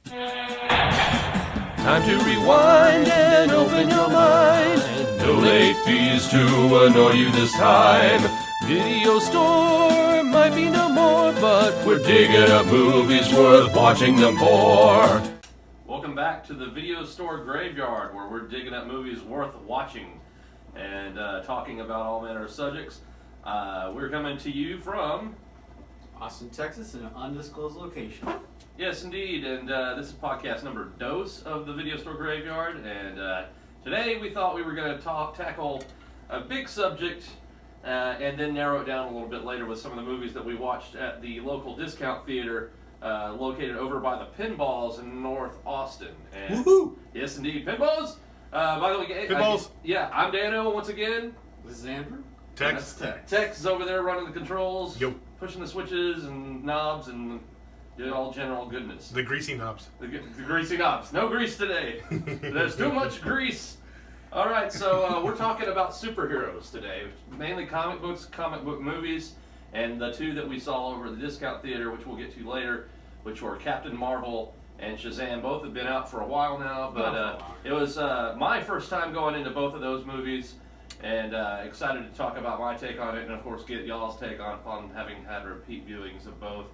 Time to rewind and open your mind. No late fees to annoy you this time. Video store might be no more, but we're digging up movies worth watching them for. Welcome back to the Video Store Graveyard, where we're digging up movies worth watching and talking about all manner of subjects. We're coming to you from Austin, Texas, in an undisclosed location. Yes, indeed, and this is podcast number dose of the Video Store Graveyard, and today we thought we were going to tackle a big subject and then narrow it down a little bit later with some of the movies that we watched at the local discount theater located over by the Pinballs in North Austin. And Woohoo! Yes, indeed, Pinballs! By the way, Pinballs! I'm Dano once again. This is Andrew. Tex. Tex is over there running the controls, Yo. pushing the switches and knobs and all general goodness. The greasy knobs. The greasy knobs. No grease today. There's too much grease. All right, so we're talking about superheroes today. Mainly comic books, comic book movies, and the two that we saw over at the discount theater, which we'll get to later, which were Captain Marvel and Shazam. Both have been out for a while now, but it was my first time going into both of those movies, and excited to talk about my take on it, and of course get y'all's take on having had repeat viewings of both.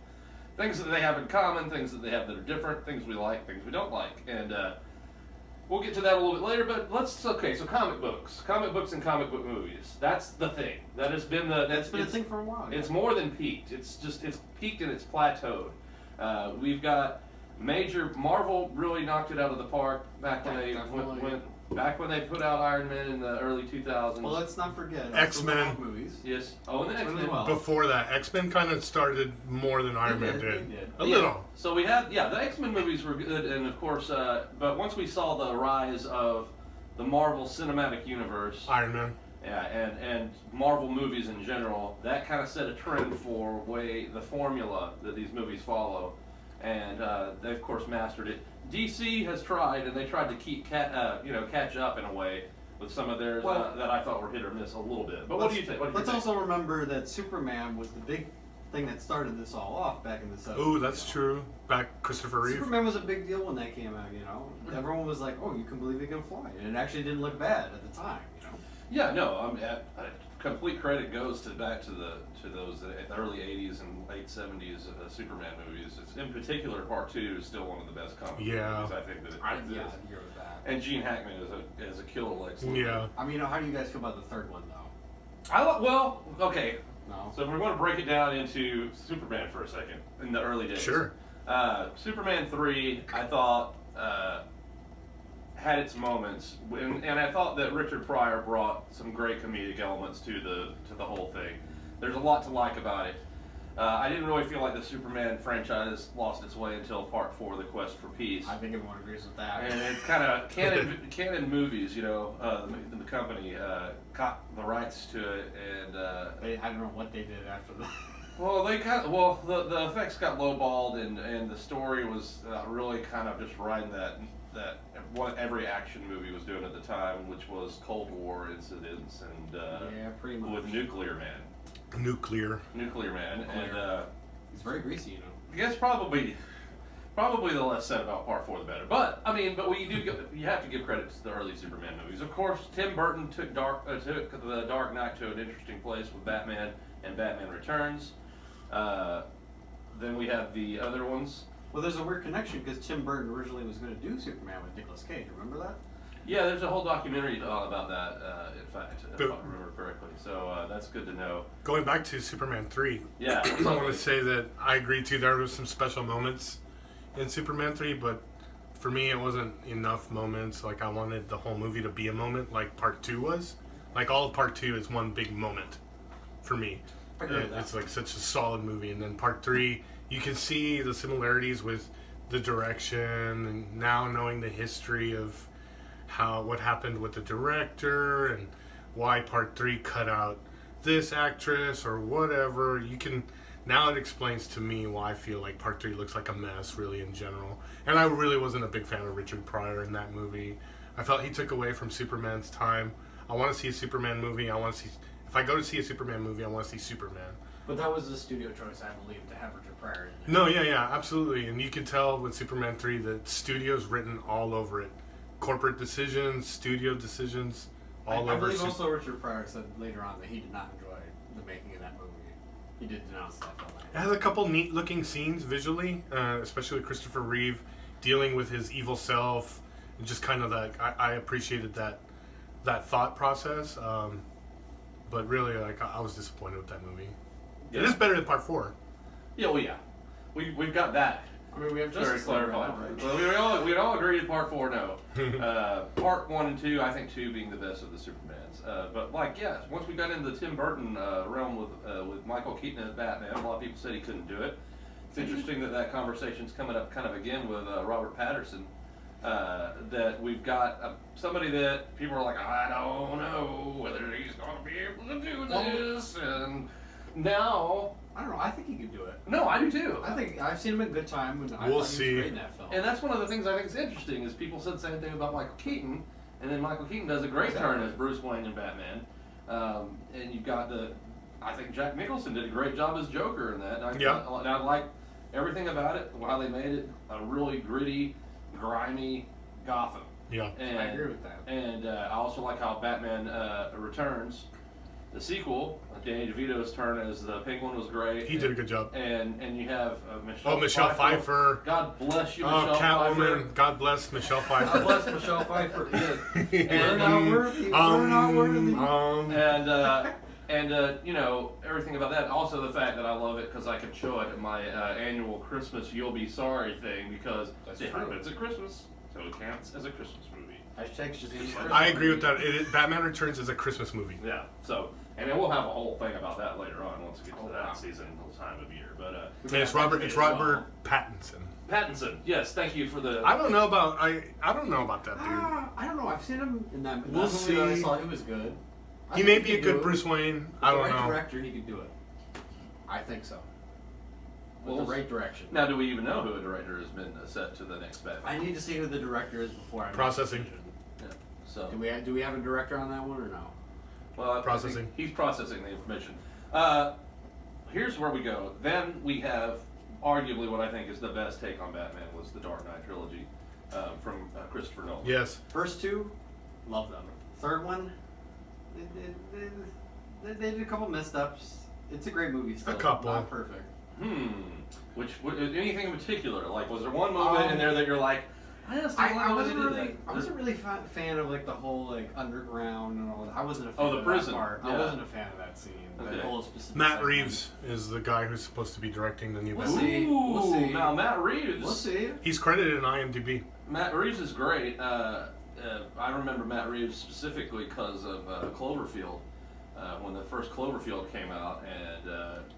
Things that they have in common, things that they have that are different, things we like, things we don't like. And we'll get to that a little bit later, but so comic books and comic book movies. That's the thing. That's been a thing for a while. It's more than peaked. It's peaked and it's plateaued. We've got major, Marvel really knocked it out of the park back when they put out Iron Man in the early 2000s. Well, let's not forget X-Men movies. Yes. Oh, and the X-Men. Well. Before that, X-Men kind of started more than Iron Man did. A Yeah. little. So we had, the X-Men movies were good, and of course, but once we saw the rise of the Marvel Cinematic Universe, Iron Man. and Marvel movies in general, that kind of set a trend for the formula that these movies follow, and they of course mastered it. DC has tried, and they tried to keep catch up in a way with some of theirs that I thought were hit or miss a little bit. But what do you think? Let's also remember that Superman was the big thing that started this all off back in the 70s. Ooh, that's true. Back Christopher Reeve. Superman was a big deal when that came out, you know. Everyone was like, oh, you can believe he can fly. And it actually didn't look bad at the time, you know. Yeah, no, I mean, complete credit goes back to those early 80s and late 70s Superman movies. In particular, Part 2 is still one of the best comic movies, I think, that I exists. agree with that. And Gene Hackman is a killer Lex Luthor. Yeah. I mean, how do you guys feel about the third one, though? Okay. No. So if we're going to break it down into Superman for a second, in the early days. Sure. Superman 3, I thought, had its moments, and I thought that Richard Pryor brought some great comedic elements to the whole thing. There's a lot to like about it. I didn't really feel like the Superman franchise lost its way until Part 4, The Quest for Peace. I think everyone agrees with that. And it's kind of canon movies, you know. The company caught the rights to it, and I don't know what they did after that. well, the effects got lowballed, and the story was really kind of just riding that what every action movie was doing at the time, which was Cold War incidents and yeah, pretty much. with Nuclear Man, and he's very greasy, you know. I guess probably the less said about Part 4, the better. But you have to give credit to the early Superman movies. Of course, Tim Burton took the Dark Knight to an interesting place with Batman and Batman Returns. Then we have the other ones. Well, there's a weird connection because Tim Burton originally was going to do Superman with Nicolas Cage. Remember that? Yeah, there's a whole documentary about that, in fact, if I remember correctly. So that's good to know. Going back to Superman 3. Yeah. I want to say that I agree too. There were some special moments in Superman 3, but for me it wasn't enough moments. Like, I wanted the whole movie to be a moment like Part 2 was. Like, all of Part 2 is one big moment for me. It's like such a solid movie. And then Part 3, you can see the similarities with the direction, and now knowing the history of what happened with the director and why Part 3 cut out this actress or whatever. Now it explains to me why I feel like Part 3 looks like a mess, really, in general. And I really wasn't a big fan of Richard Pryor in that movie. I felt he took away from Superman's time. I want to see a Superman movie. If I go to see a Superman movie, I want to see Superman. But that was the studio choice, I believe, to have Richard Pryor in No, yeah, absolutely. And you can tell with Superman 3 that studio's written all over it. Corporate decisions, studio decisions, all I over. believe also Richard Pryor said later on that he did not enjoy the making of that movie. He did denounce that film. It has a couple neat looking scenes visually, especially with Christopher Reeve dealing with his evil self. And just kind of like, I appreciated that thought process. But really, like, I was disappointed with that movie. Yeah. It is better than part 4. Yeah, well, yeah. We've got that. I mean, we have Very Justice League clarified. right? Well, we all agreed in part 4, no. Part 1 and 2, I think 2 being the best of the Supermans. But like, yeah, once we got into the Tim Burton realm with Michael Keaton as Batman, a lot of people said he couldn't do it. It's interesting that conversation's coming up kind of again with Robert Patterson. That we've got somebody that people are like, I don't know whether he's going to be able to do this, and now. I don't know. I think he could do it. No, I do too. I think I've seen him in Good Time, and I We'll thought he see. was great in that film. And that's one of the things I think is interesting is people said the same thing about Michael Keaton, and then Michael Keaton does a great turn as Bruce Wayne in Batman. And you've got I think Jack Nicholson did a great job as Joker in that. And I like everything about it, how they made it a really gritty, grimy Gotham. Yeah. And, I agree with that. And I also like how Batman Returns, the sequel, Danny DeVito's turn as the Penguin was great. He did a good job. And you have Michelle. Oh, Michelle Pfeiffer. God bless you, Oh, Michelle Pfeiffer. Catwoman. God bless Michelle Pfeiffer. God bless Michelle Pfeiffer. And, We're not worthy. We're not worthy. and you know, everything about that. Also the fact that I love it because I can show it at my annual Christmas You'll Be Sorry thing because That's it true. happens at Christmas, so it counts as a Christmas movie. Hashtag Shazam. I agree with that. Batman Returns is a Christmas movie. Yeah. So, and then we'll have a whole thing about that later on once we get to that season time of year. But And it's Robert Pattinson. Pattinson. Yes, thank you for the. I don't know about that dude. I don't know. I've seen him in that We'll movie that I see. saw. He was good. I He think may be a could do good it. Bruce Wayne. With I the don't right know. director, he could do it. I think so. With Well, the right direction. Now, do we even know who a director has been set to the next Batman? I need to see who the director is before I make a Processing. decision. Yeah. So. Do we have a director on that one or no? Well, I Processing. think he's processing the information. Here's where we go. Then we have arguably what I think is the best take on Batman was the Dark Knight trilogy from Christopher Nolan. Yes. First two, love them. Third one, they did a couple missteps. It's a great movie still. A couple. Not perfect. Which anything in particular? Like, was there one moment in there that you're like, I just don't like I the way wasn't they did really, that? I wasn't really fan of like the whole like underground and all that. I wasn't a fan Oh, the of prison. that part. Yeah. I wasn't a fan of that scene. Okay. That whole specific Matt segment. Reeves is the guy who's supposed to be directing the new We'll Batman. see. We'll see. Now Matt Reeves. We'll see. He's credited in IMDb. Matt Reeves is great. I remember Matt Reeves specifically because of Cloverfield. When the first Cloverfield came out, and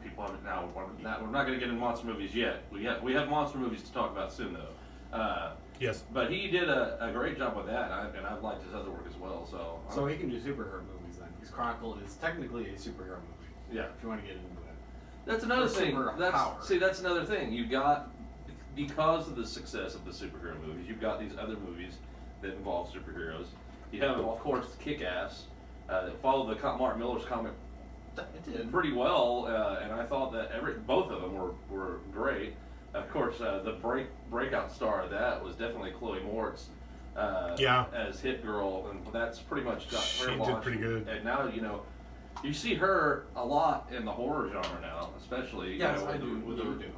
people haven't now. We're not going to get into monster movies yet. We have monster movies to talk about soon, though. Yes. But he did a great job with that, and I've liked his other work as well. So he can do superhero movies then, because Chronicle is technically a superhero movie. Yeah. If you want to get into it. That's another Or thing. superpower. That's another thing. You got because of the success of the superhero movies, you've got these other movies that involve superheroes. You have, of course, Kick-Ass that followed the Mark Miller's comic It did. pretty well, and I thought that both of them were great. Of course, the breakout star of that was definitely Chloe Moretz. As Hit Girl, and that's pretty much got her She did launched. pretty good. And now you see her a lot in the horror genre now, especially. Yes, with I do. With You the, do.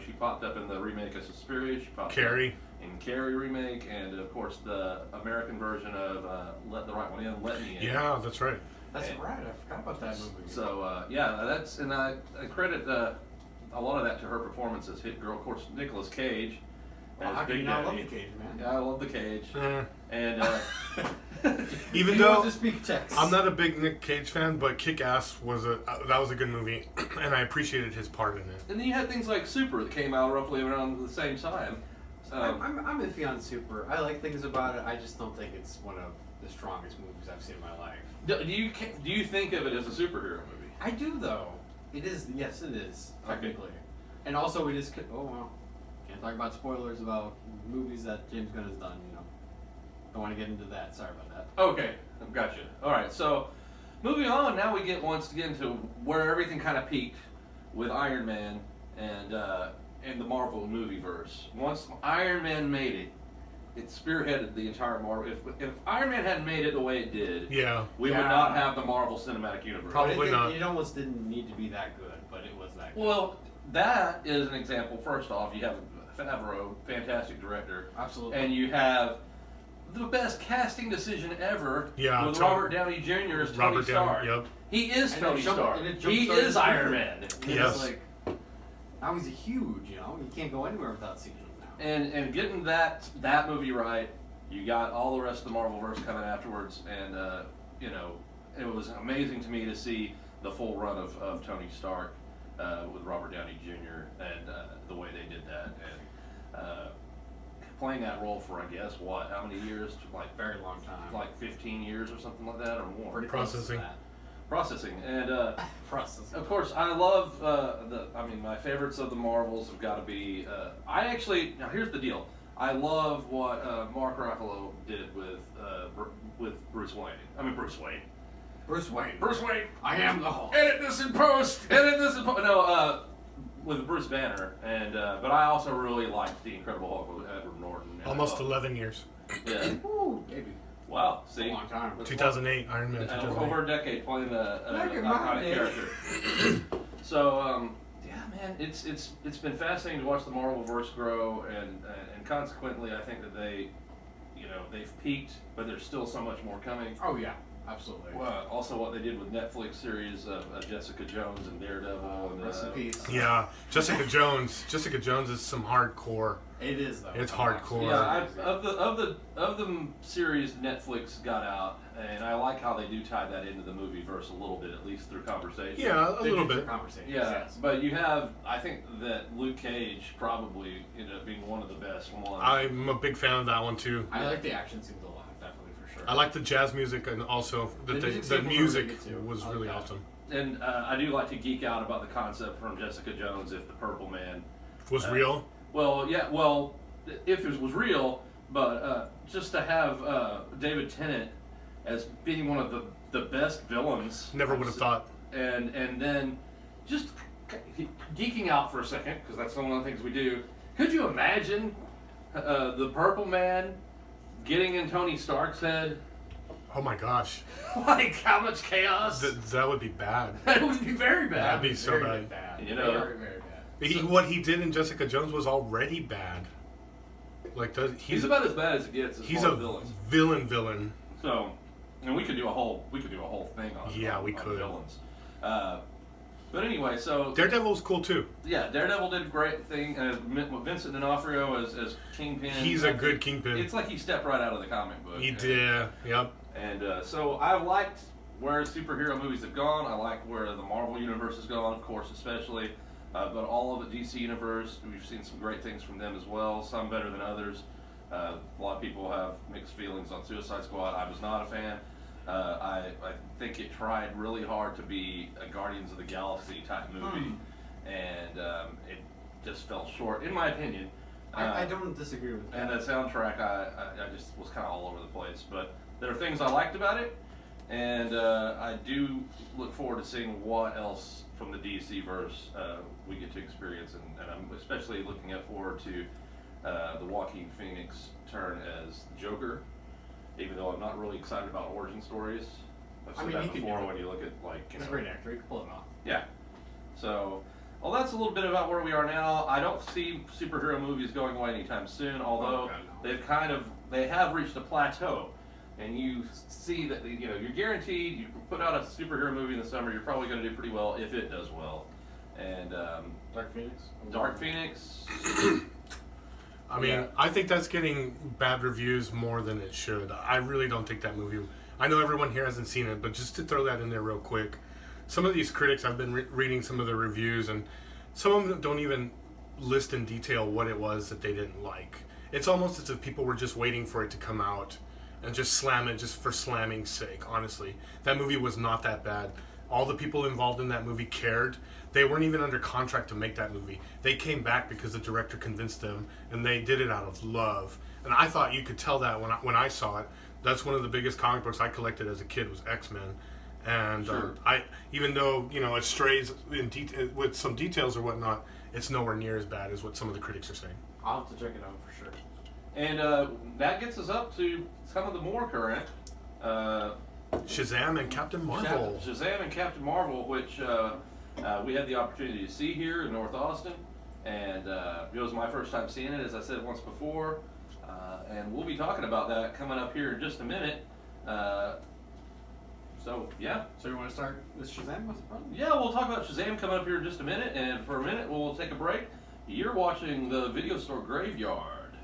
she popped up in the remake of Suspiria. She popped Carrie. up in Carrie remake, and of course the American version of Let the Right One In, Let Me In. Yeah, that's right. That's And- right. I forgot about that movie. So that's and I credit a lot of that to her performance as Hit Girl. Of course, Nicolas Cage. Well, as how can you Big not love Daddy. the Cage, man? Yeah, I love the Cage. Eh. And Even He though wants to speak text. I'm not a big Nick Cage fan, but Kick-Ass was a good movie, and I appreciated his part in it. and then you had things like Super that came out roughly around the same time. I'm iffy on Super. I like things about it. I just don't think it's one of the strongest movies I've seen in my life. Do you think of it as a superhero movie? I do though. It is. Yes, it is Okay. technically. And also, we just oh well, can't talk about spoilers about movies that James Gunn has done. Don't want to get into that. Sorry about that. Okay, I've got you. All right, so moving on. Now we get once again to where everything kind of peaked with Iron Man and the Marvel movieverse. Once Iron Man made it, it spearheaded the entire Marvel. If Iron Man hadn't made it the way it did, we would not have the Marvel Cinematic Universe. Probably not. It almost didn't need to be that good, but it was that good. Well, that is an example. First off, you have Favreau, fantastic director. Absolutely. And you have the best casting decision ever with Robert Downey Jr. as Tony Stark. Yep. He is Tony Stark. He started is Iron Man. Yes. Like, now he's huge, you know? You can't go anywhere without seeing him now. And getting that movie right, you got all the rest of the Marvelverse coming afterwards, and you know, it was amazing to me to see the full run of Tony Stark with Robert Downey Jr. and the way they did that, and playing that role for, I guess, how many years? Like very long time. Like 15 years or something like that, or more. Pretty Processing. Processing, and Processing. of course, I love my favorites of the Marvels have got to be. Now here's the deal. I love what Mark Ruffalo did with Bruce Wayne. Bruce Wayne. Bruce Wayne. Bruce Wayne. I am the Hulk. Edit this in post. Edit this in post. No, with Bruce Banner, and but I also really liked the Incredible Hulk with Edward Norton. Almost 11 years. Yeah. Ooh, maybe. Wow. See. A long time. 2008, Iron Man 2008. Over a decade playing an iconic character. So, yeah, man, it's been fascinating to watch the Marvelverse grow, and consequently, I think that they've peaked, but there's still so much more coming. Oh yeah, absolutely. Also, what they did with Netflix series of Jessica Jones and Daredevil, and rest in peace. Yeah, Jessica Jones. Jessica Jones is some hardcore. It is though. It's hardcore. Yeah, of the series Netflix got out, and I like how they do tie that into the movieverse a little bit, at least through conversation. Yeah, a little bit. Conversation. Yeah, yes. but you have, I think that Luke Cage probably ended up being one of the best ones. I'm a big fan of that one too. I like the action scenes a lot, definitely for sure. I like the jazz music, and also the music was really awesome. And I do like to geek out about the concept from Jessica Jones if the Purple Man Was real? Well, yeah, well, if it was real, but just to have David Tennant as being one of the best villains. Never would have thought. And then just geeking out for a second, because that's one of the things we do. Could you imagine the Purple Man getting in Tony Stark's head? Oh my gosh. Like, how much chaos? That would be bad. That would be very bad. That'd be so very bad. You know? Very, very bad. What he did in Jessica Jones was already bad. Like he's about as bad as it gets. He's a villain. So, and we could do a whole thing on we could. Villains. But anyway, so Daredevil was cool too. Yeah, Daredevil did a great thing. Vincent D'Onofrio as Kingpin. He's a good Kingpin. It's like he stepped right out of the comic book. He did. Yep. And so I liked where superhero movies have gone. I like where the Marvel universe has gone, of course, especially. But all of the DC universe, we've seen some great things from them as well. Some better than others. A lot of people have mixed feelings on Suicide Squad. I was not a fan. I think it tried really hard to be a Guardians of the Galaxy type movie, and it just fell short, in my opinion. I don't disagree with that. And the soundtrack, I just was kind of all over the place. But there are things I liked about it, and I do look forward to seeing what else from the DC verse we get to experience, and I'm especially looking forward to the Joaquin Phoenix turn as Joker. Even though I'm not really excited about origin stories. I've said that before when you look at, like, he's a great actor. He can pull it off. Yeah. So, well, that's a little bit about where we are now. I don't see superhero movies going away anytime soon, although they have reached a plateau. And you see that, you're guaranteed, you put out a superhero movie in the summer, you're probably going to do pretty well if it does well. And Dark Phoenix. I mean, I think that's getting bad reviews more than it should. I really don't think that movie... I know everyone here hasn't seen it, but just to throw that in there real quick, some of these critics, I've been reading some of the reviews, and some of them don't even list in detail what it was that they didn't like. It's almost as if people were just waiting for it to come out and just slam it just for slamming's sake, honestly. That movie was not that bad. All the people involved in that movie cared. They weren't even under contract to make that movie. They came back because the director convinced them, and they did it out of love. And I thought you could tell that when I saw it. That's one of the biggest comic books I collected as a kid was X-Men. And Sure. even though it strays with some details or whatnot, it's nowhere near as bad as what some of the critics are saying. I'll have to check it out for sure. And that gets us up to some of the more current. Shazam and Captain Marvel. Shazam and Captain Marvel, which we had the opportunity to see here in North Austin. And it was my first time seeing it, as I said once before. And we'll be talking about that coming up here in just a minute. So, yeah. So you want to start with Shazam? What's the problem? Yeah, we'll talk about Shazam coming up here in just a minute. And for a minute, we'll take a break. You're watching the Video Store Graveyard.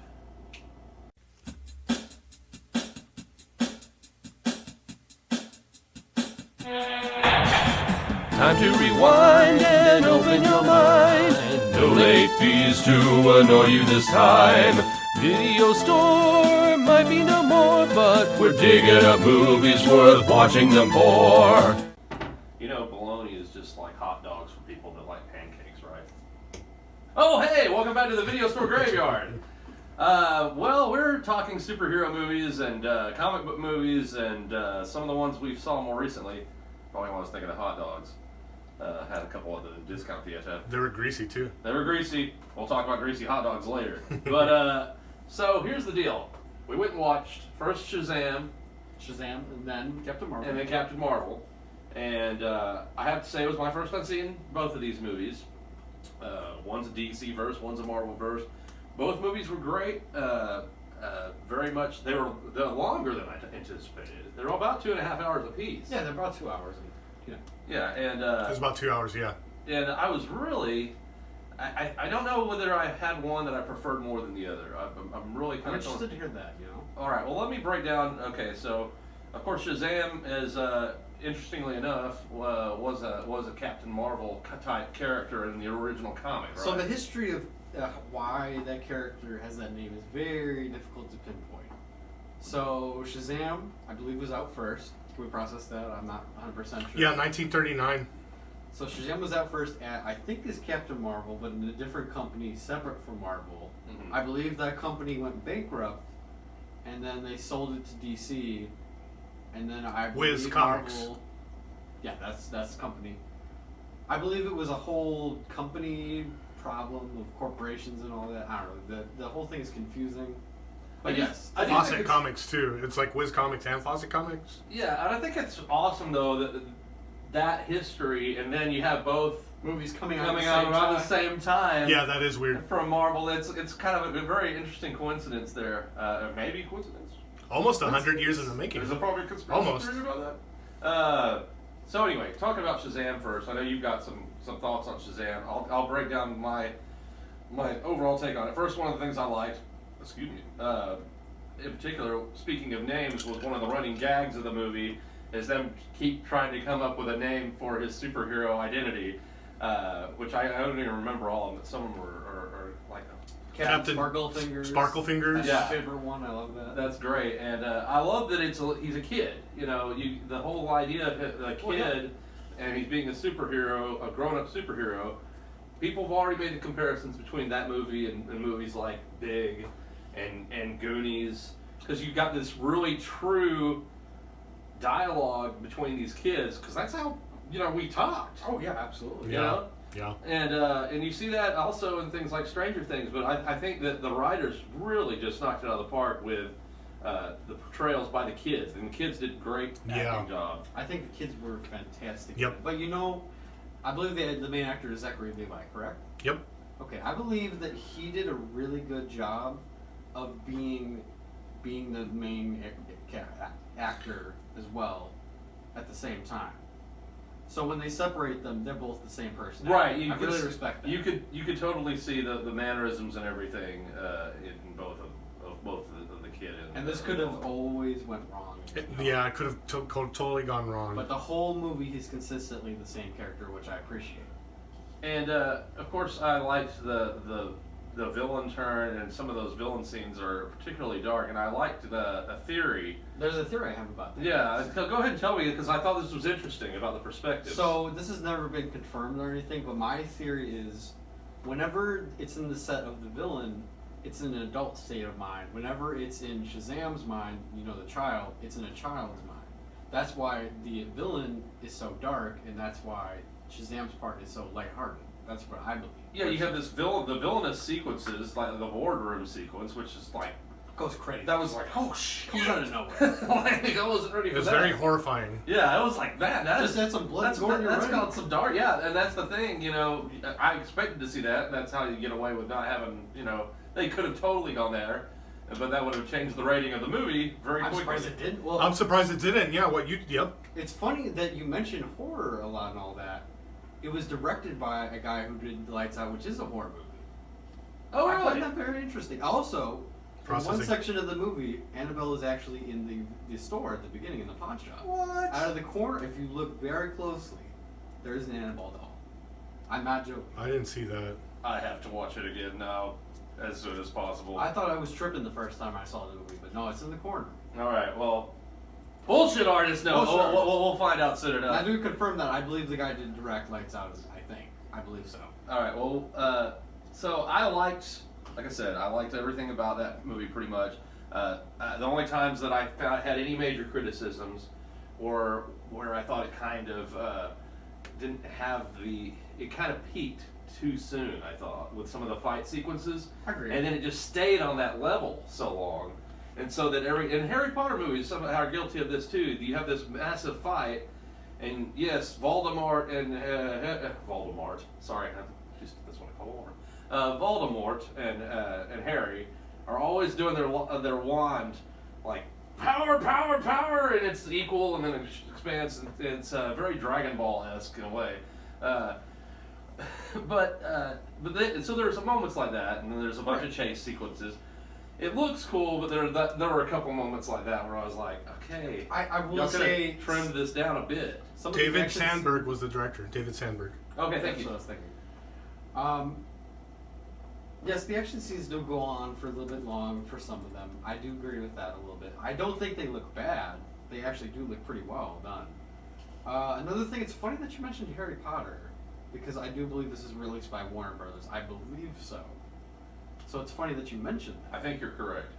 Time to rewind and open your mind. No late fees to annoy you this time. Video store might be no more, but we're digging up movies worth watching them for. Bologna is just like hot dogs for people that like pancakes, right? Oh, hey, welcome back to the Video Store Graveyard. Well, we're talking superhero movies and comic book movies and some of the ones we saw more recently. Probably when I was thinking of hot dogs. Had a couple of the discount theater. They were greasy too. They were greasy. We'll talk about greasy hot dogs later. But so here's the deal. We went and watched first Shazam, Shazam, and then Captain Marvel. and then Captain Marvel. And I have to say it was my first time seeing both of these movies. One's a DC verse, one's a Marvel verse. Both movies were great. Very much. They're longer than I anticipated. They're about 2.5 hours apiece. Yeah, they're about 2 hours. Yeah, and It was about 2 hours, yeah. and I was really. I don't know whether I had one that I preferred more than the other. I'm really I'm kind of interested to hear that. All right. Well, let me break down. Okay, so of course Shazam is interestingly enough was a Captain Marvel type character in the original comic. Right? So the history of why that character has that name is very difficult to pinpoint. So Shazam, I believe, was out first. Can we process that? I'm not 100% sure. Yeah, 1939. So Shazam was out first at, I think, is Captain Marvel, but in a different company separate from Marvel. Mhm. I believe that company went bankrupt, and then they sold it to DC, and then I believe Wiz Comics. Marvel. Yeah, that's the company. I believe it was a whole company problem of corporations and all that. I don't know. The whole thing is confusing. But yes, I do Fawcett think it's- Comics too. It's like Wiz Comics and Fawcett Comics. Yeah, and I think it's awesome though that history, and then you have both movies coming out out around the same time. Yeah, that is weird. From Marvel, it's kind of a very interesting coincidence there. Maybe coincidence. Almost 100 years in the making. There's a probably conspiracy Almost. theory about that. So anyway, talking about Shazam first. I know you've got some thoughts on Shazam. I'll break down my overall take on it. First, one of the things I liked, excuse me, in particular, speaking of names, was one of the running gags of the movie is them keep trying to come up with a name for his superhero identity, which I don't even remember all of them, but some of them are like Captain Sparkle Fingers. Sparkle Fingers. That's Yeah. my favorite one. I love that. That's great, and I love that he's a kid. The whole idea of a kid, Well, yeah. and he's being a superhero, a grown-up superhero. People have already made the comparisons between that movie and movies like Big and Goonies, because you've got this really true dialogue between these kids, because that's how we talked. Oh yeah, absolutely. You know? Yeah. And you see that also in things like Stranger Things, but I think that the writers really just knocked it out of the park with the portrayals by the kids, and the kids did a great acting job. I think the kids were fantastic. Yep. But I believe the main actor is Zachary Levi, correct? Yep. Okay, I believe that he did a really good job of being the main actor as well at the same time. So when they separate them, they're both the same person. Right, I really respect that. You could totally see the mannerisms and everything in both of the kid and this could have always went wrong. Yeah, it could have totally gone wrong. But the whole movie, he's consistently the same character, which I appreciate. And of course, I liked the villain turn, and some of those villain scenes are particularly dark. And I liked a theory. There's a theory I have about that. Yeah, go ahead and tell me, because I thought this was interesting about the perspective. So this has never been confirmed or anything, but my theory is, whenever it's in the set of the villain, it's in an adult state of mind. Whenever it's in Shazam's mind, the child, it's in a child's mind. That's why the villain is so dark, and that's why Shazam's part is so lighthearted. That's what I believe. Yeah, you have this the villainous sequences, like the boardroom sequence, which is like Goes crazy. that was like, oh shit, Comes out of nowhere. like, I wasn't ready It for was that. very horrifying. Yeah, I was like, man, that Just is had some blood that's and gore. that's You're got right. some dark. Yeah, and that's the thing. You know, I expected to see that. And that's how you get away with not having. You know, they could have totally gone there, but that would have changed the rating of the movie very I'm quickly. surprised it didn't. Well, I'm surprised it didn't. Yeah, Yep. it's funny that you mentioned horror a lot and all that. It was directed by a guy who did Lights Out, which is a horror movie. Oh, I really? find that very interesting. Also, in one Processing. section of the movie, Annabelle is actually in the store at the beginning in the pawn shop. What? Out of the corner, if you look very closely, there is an Annabelle doll. I'm not joking. I didn't see that. I have to watch it again now, as soon as possible. I thought I was tripping the first time I saw the movie, but no, it's in the corner. All right, well, bullshit artist. No, Bullshit artist. we'll find out soon And enough. I do confirm that. I believe the guy did direct Lights Out. I think. I believe so. All right. Well, so I liked, like I said, I liked everything about that movie pretty much. The only times that I had any major criticisms were where I thought it kind of didn't have it kind of peaked too soon. I thought with some of the fight sequences, I agree. and then it just stayed on that level so long, and so that in Harry Potter movies, some are guilty of this too. You have this massive fight. And yes, Voldemort and Voldemort. Sorry, that's what I call Voldemort. Voldemort and Harry are always doing their wand like power, power, power, and it's equal, and then it expands. And it's very Dragon Ball-esque in a way. So there's moments like that, and then there's a bunch of chase sequences. It looks cool, but there were a couple moments like that where I was like, okay, I will y'all could say have trimmed this down a bit. some of the David actions- Sandberg was the director. David Sandberg. Okay, thank That's you. what I was thinking. Yes, the action scenes do go on for a little bit long for some of them. I do agree with that a little bit. I don't think they look bad. They actually do look pretty well done. Another thing, it's funny that you mentioned Harry Potter, because I do believe this is released by Warner Brothers. I believe so. So it's funny that you mentioned that. I think you're correct.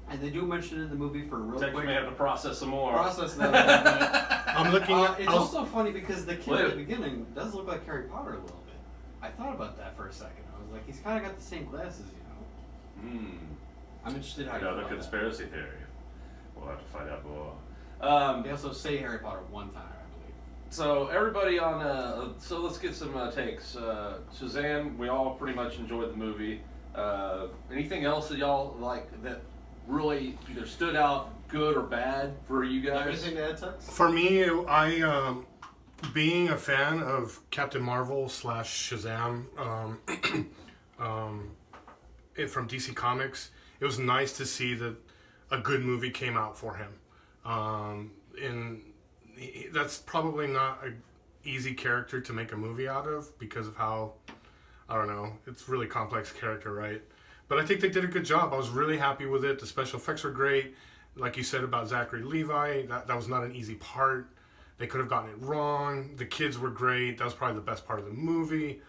And they do mention it in the movie for a real Tex quick may have to process some more. process that a little bit. I'm looking at. It's also funny because the kid at the beginning does look like Harry Potter a little bit. I thought about that for a second. I was like, he's kind of got the same glasses, you know. I'm interested how you feel Another about conspiracy theory. We'll have to find out more. that. They also say Harry Potter one time, I believe. So everybody on, so let's get some takes. Shazam, we all pretty much enjoyed the movie. Anything else that y'all like that really either stood out good or bad for you guys? Anything to add, Tex? For me, being a fan of Captain Marvel / Shazam from DC Comics, it was nice to see that a good movie came out for him. And that's probably not an easy character to make a movie out of because of how, I don't know, it's a really complex character, right? But I think they did a good job. I was really happy with it. The special effects were great. Like you said about Zachary Levi, that was not an easy part. They could have gotten it wrong. The kids were great. That was probably the best part of the movie.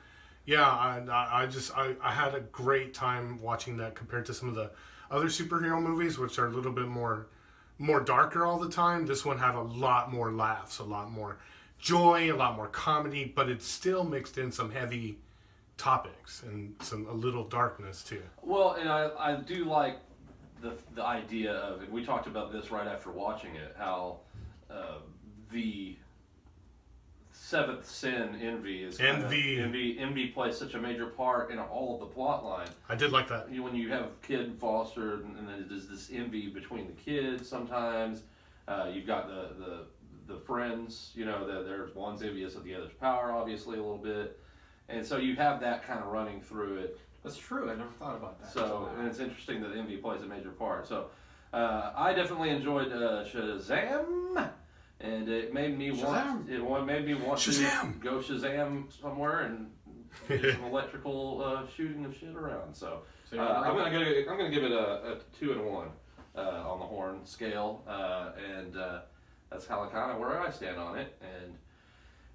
Yeah, I had a great time watching that compared to some of the other superhero movies, which are a little bit more darker all the time. This one had a lot more laughs, a lot more joy, a lot more comedy, but it still mixed in some heavy topics and a little darkness too. Well, and I do like the idea of it. We talked about this right after watching it, how the seventh sin, envy, is envy plays such a major part in all of the plot line. I did like that. When you have kid fostered, and then there's this envy between the kids. Sometimes you've got the friends. You know, there's one's envious of the other's power, obviously a little bit, and so you have that kind of running through it. That's true. I never thought about that. So, and it's interesting that envy plays a major part. So, I definitely enjoyed Shazam, and it made me want. It made me want Shazam! to go Shazam somewhere and do some electrical shooting of shit around. So, I'm gonna give it a 2 and 1 on the horn scale, and that's kind of where I stand on it.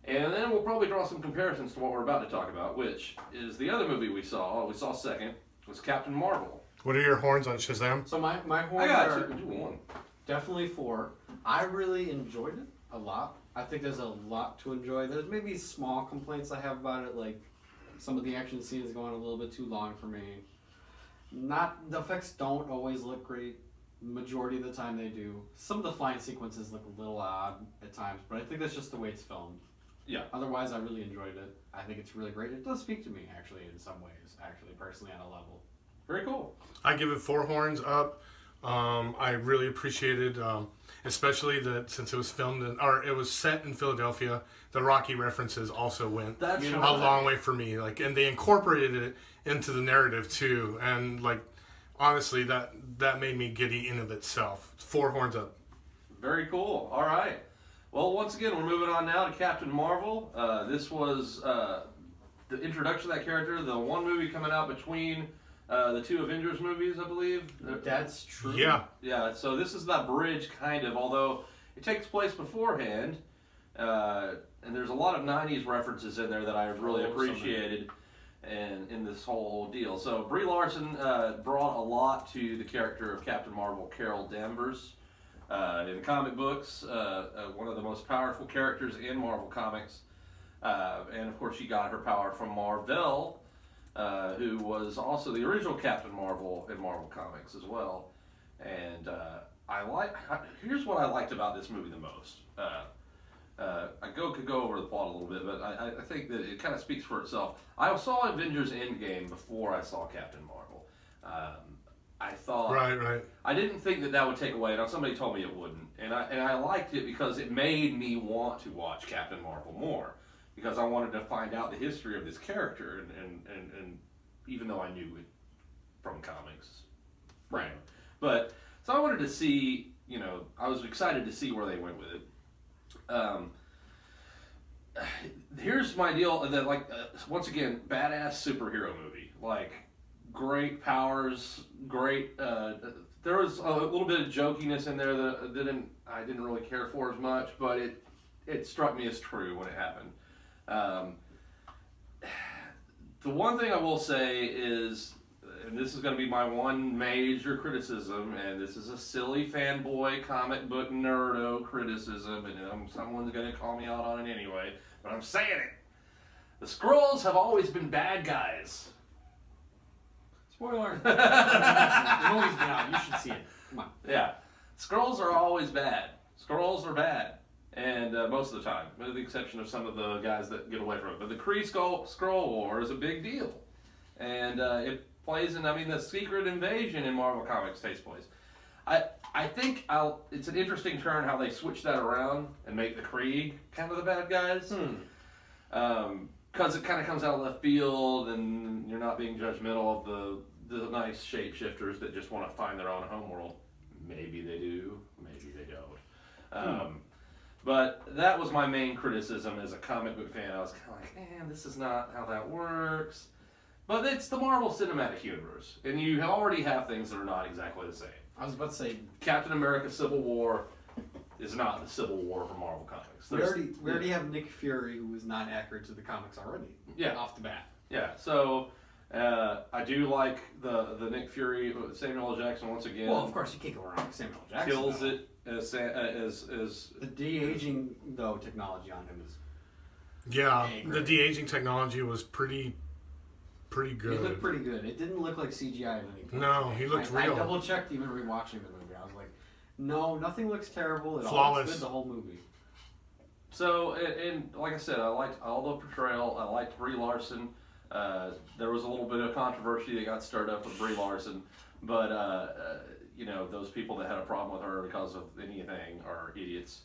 And then we'll probably draw some comparisons to what we're about to talk about, which is the other movie we saw second, was Captain Marvel. What are your horns on Shazam? So my I horns got are 2 and 1. definitely 4. I really enjoyed it a lot. I think there's a lot to enjoy. There's maybe small complaints I have about it, like some of the action scenes going a little bit too long for me. The effects don't always look great. Majority of the time they do. Some of the flying sequences look a little odd at times, but I think that's just the way it's filmed. Yeah. Otherwise, I really enjoyed it. I think it's really great. It does speak to me, actually, in some ways, actually, personally, on a level. Very cool. I give it 4 horns up. I really appreciated, especially that since it was filmed or it was set in Philadelphia, the Rocky references also went That's a long way for me. Like, and they incorporated it into the narrative too. And like, honestly, that made me giddy in of itself. 4 horns up. Very cool. All right. Well, once again, we're moving on now to Captain Marvel. This was the introduction of that character, the one movie coming out between the 2 Avengers movies, I believe. That's true. Yeah. Yeah, so this is that bridge, kind of, although it takes place beforehand. And there's a lot of 90s references in there that I really appreciated in this whole deal. So Brie Larson brought a lot to the character of Captain Marvel, Carol Danvers. In comic books, one of the most powerful characters in Marvel Comics. And of course she got her power from Marvel, who was also the original Captain Marvel in Marvel Comics as well. And here's what I liked about this movie the most. I could go over the plot a little bit, but I think that it kind of speaks for itself. I saw Avengers Endgame before I saw Captain Marvel. I thought, Right. I didn't think that would take away. Now somebody told me it wouldn't, and I liked it because it made me want to watch Captain Marvel more, because I wanted to find out the history of this character, and even though I knew it from comics, Right. But so I wanted to see, I was excited to see where they went with it. Here's my deal. That once again, badass superhero movie, like great powers, great. There was a little bit of jokiness in there that I didn't really care for as much, but it struck me as true when it happened. The one thing I will say is, and this is going to be my one major criticism, and this is a silly fanboy comic book nerdo criticism, and someone's going to call me out on it anyway, but I'm saying it. The Skrulls have always been bad guys. Spoiler. The movie's been out. You should see it. Come on. Yeah. Skrulls are always bad. Skrulls are bad. And most of the time, with the exception of some of the guys that get away from it. But the Kree Skrull War is a big deal. And it plays in, the secret invasion in Marvel Comics takes place. I think it's an interesting turn how they switch that around and make the Kree kind of the bad guys. Because it kind of comes out of left field, and you're not being judgmental of the nice shapeshifters that just want to find their own homeworld. Maybe they do, maybe they don't. But that was my main criticism as a comic book fan. I was kind of like, man, this is not how that works. But it's the Marvel Cinematic Universe, and you already have things that are not exactly the same. I was about to say, Captain America Civil War is not the Civil War for Marvel Comics. we already have Nick Fury, who is not accurate to the comics already. Yeah. Off the bat. Yeah, so I do like the Nick Fury, Samuel L. Jackson once again. Well, of course, you can't go wrong with Samuel L. Jackson. Kills though. it as the de-aging though technology on him is the de-aging technology was pretty good. It looked pretty good. It didn't look like CGI at any point. No, he looked real. I double checked even rewatching the movie. I was like, no, nothing looks terrible. It all Flawless. looks good the whole movie. So, and like I said, I liked all the portrayal. I liked Brie Larson. There was a little bit of controversy that got stirred up with Brie Larson, but those people that had a problem with her because of anything are idiots.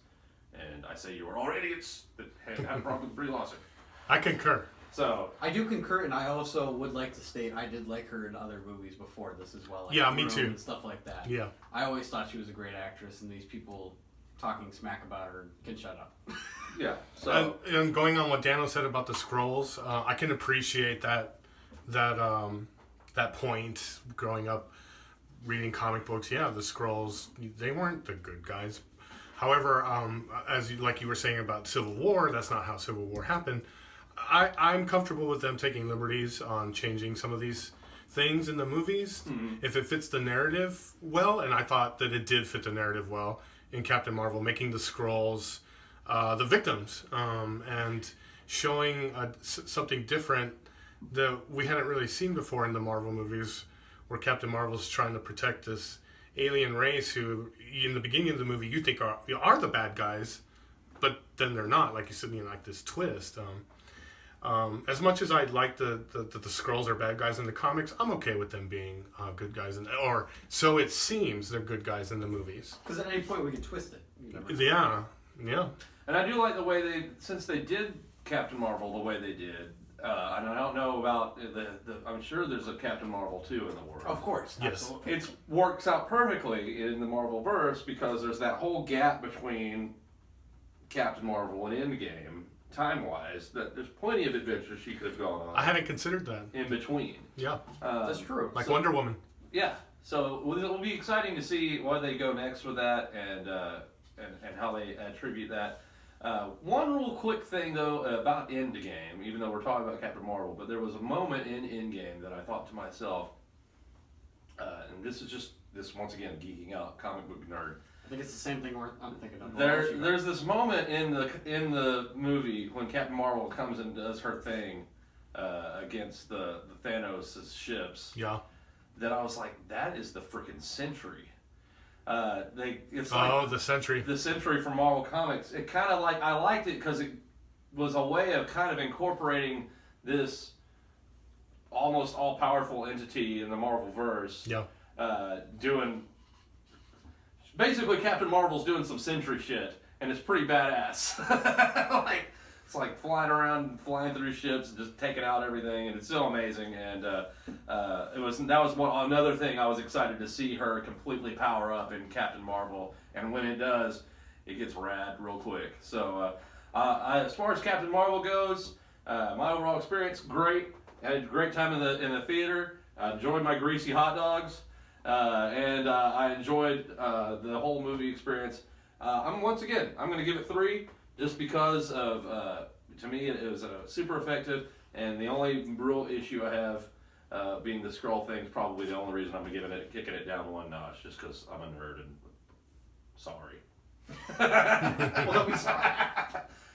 And I say you are all idiots that had a problem with Brie Larson. I concur. So I do concur, and I also would like to state I did like her in other movies before this as well. Like Yeah, me Room too. And stuff like that. Yeah. I always thought she was a great actress, and these people talking smack about her can shut up. yeah. So And going on what Dano said about the Skrulls, I can appreciate that point growing up reading comic books. Yeah, the Skrulls, they weren't the good guys. However, like you were saying about Civil War, that's not how Civil War happened. I'm comfortable with them taking liberties on changing some of these things in the movies if it fits the narrative well, and I thought that it did fit the narrative well. in Captain Marvel, making the Skrulls the victims, and showing something different that we hadn't really seen before in the Marvel movies, where Captain Marvel's trying to protect this alien race who, in the beginning of the movie, you think are the bad guys, but then they're not. Like you said, like this twist. As much as I'd like the Skrulls are bad guys in the comics, I'm okay with them being good guys, or so it seems they're good guys in the movies. Because at any point we can twist it. Yeah. And I do like the way since they did Captain Marvel the way they did, and I don't know about I'm sure there's a Captain Marvel 2 in the world. Of course. Yes. Absolutely. It works out perfectly in the Marvel verse because there's that whole gap between Captain Marvel and Endgame, time-wise, that there's plenty of adventures she could have gone on. I hadn't considered that. In between. Yeah. That's true. Like Wonder Woman. Yeah. So it'll be exciting to see where they go next with that and how they attribute that. One real quick thing though about Endgame, even though we're talking about Captain Marvel, but there was a moment in Endgame that I thought to myself, and this once again geeking out, comic book nerd. I think it's the same thing I'm thinking of. There's this moment in the movie when Captain Marvel comes and does her thing against the Thanos' ships. Yeah. That I was like, that is the freaking Sentry. It's the Sentry. The Sentry from Marvel Comics. It kind of I liked it because it was a way of kind of incorporating this almost all-powerful entity in the Marvel verse. Yeah. Doing basically Captain Marvel's doing some Sentry shit, and it's pretty badass. It's like flying around, flying through ships, and just taking out everything, and it's still amazing. And that was another thing I was excited to see her completely power up in Captain Marvel. And when it does, it gets rad real quick. So as far as Captain Marvel goes, my overall experience great. I had a great time in the theater. I enjoyed my greasy hot dogs, and I enjoyed the whole movie experience. I'm going to give it 3. Just because of, to me, it was super effective, and the only real issue I have being the Skrull thing is probably the only reason I'm kicking it down 1 notch, just because I'm a nerd and sorry. Well, don't be sorry.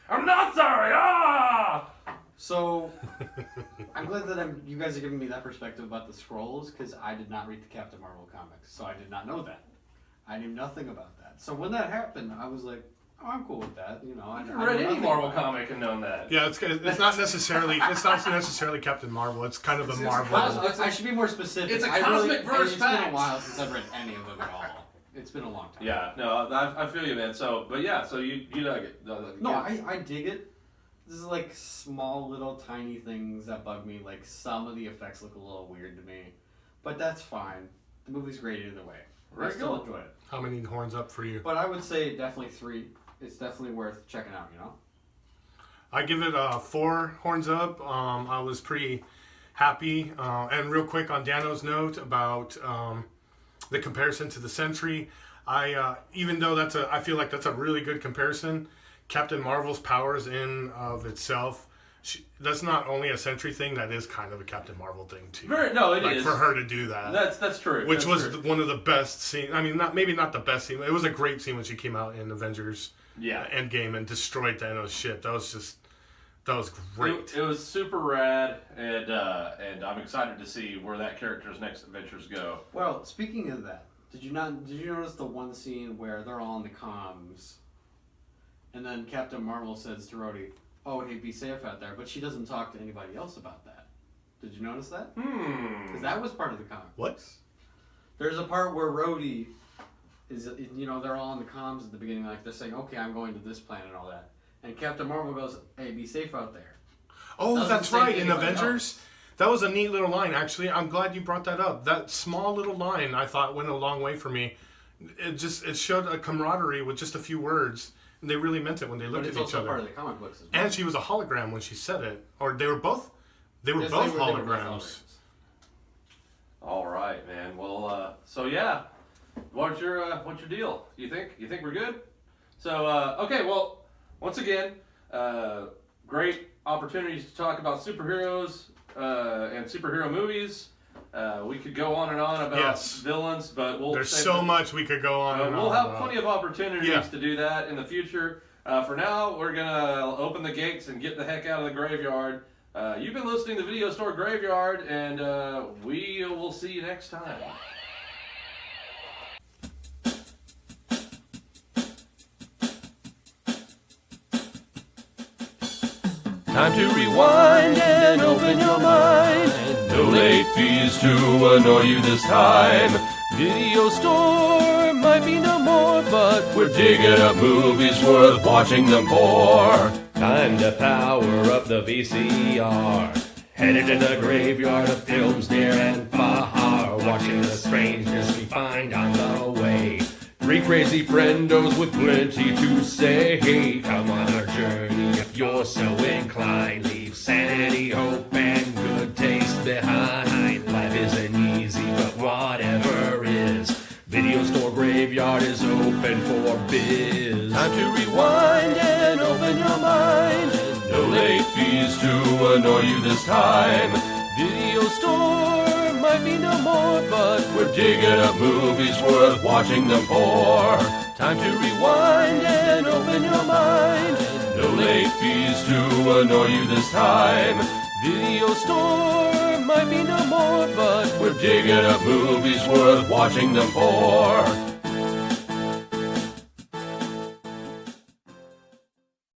I'm not sorry! Ah! So, I'm glad that you guys are giving me that perspective about the Skrulls, because I did not read the Captain Marvel comics, so I did not know that. I knew nothing about that. So when that happened, I was like, oh, I'm cool with that. I read any Marvel comic and known that. Yeah, it's not necessarily Captain Marvel. It's kind of the Marvel. I should be more specific. It's a cosmic verse. It's been a while since I've read any of them at all. It's been a long time. Yeah, no, I feel you, man. So you dug it. No, I dig it. This is like small little tiny things that bug me. Like some of the effects look a little weird to me, but that's fine. The movie's great either way. I still enjoy it. How many horns up for you? But I would say definitely 3. It's definitely worth checking out, I give it 4 horns up. I was pretty happy. And real quick on Dano's note about the comparison to the Sentry, even though I feel like that's a really good comparison. Captain Marvel's powers in of itself, that's not only a Sentry thing. That is kind of a Captain Marvel thing too. It is for her to do that. That's true. Which was one of the best scenes. I mean, maybe not the best scene. It was a great scene when she came out in Avengers. Yeah. Endgame and destroyed Dano's ship. That was great. It was super rad, and I'm excited to see where that character's next adventures go. Well, speaking of that, did you notice the one scene where they're all on the comms, and then Captain Marvel says to Rhodey, "Oh, hey, be safe out there," but she doesn't talk to anybody else about that. Did you notice that? Because that was part of the comic. What? There's a part where Rhodey is, they're all on the comms at the beginning, like they're saying, "Okay, I'm going to this planet," and all that. And Captain Marvel goes, "Hey, be safe out there." Oh, that's right. In Avengers, that was a neat little line. Actually, I'm glad you brought that up. That small little line, I thought, went a long way for me. It showed a camaraderie with just a few words, and they really meant it when they looked at each other. It's also part of the comic books as well. And she was a hologram when she said it, or they were both. They were both holograms. All right, man. Well, so yeah, what's your deal? You think we're good? So okay, well, once again, great opportunities to talk about superheroes and superhero movies. We could go on and on about villains, but There's so much we could go on and on. We'll have plenty of opportunities Yeah. to do that in the future. For now, we're going to open the gates and get the heck out of the graveyard. You've been listening to Video Store Graveyard, and we will see you next time. Time to rewind and open your mind. No late fees to annoy you this time. Video store might be no more, but we're digging up movies worth watching them for. Time to power up the VCR. Headed to the graveyard of films near and far. Watching the strangeness we find on the way. Three crazy friendos with plenty to say. Hey, come on our journey if you're so inclined. Leave sanity, hope, and good taste behind. Life isn't easy, but whatever is. Video Store Graveyard is open for biz. Time to rewind and open your mind. No late fees to annoy you this time. Video Store might be no more, but we're digging up movies worth watching them for. Time to rewind and open your mind. No late fees to annoy you this time. Video Store might be no more, but we're digging up movies worth watching them for.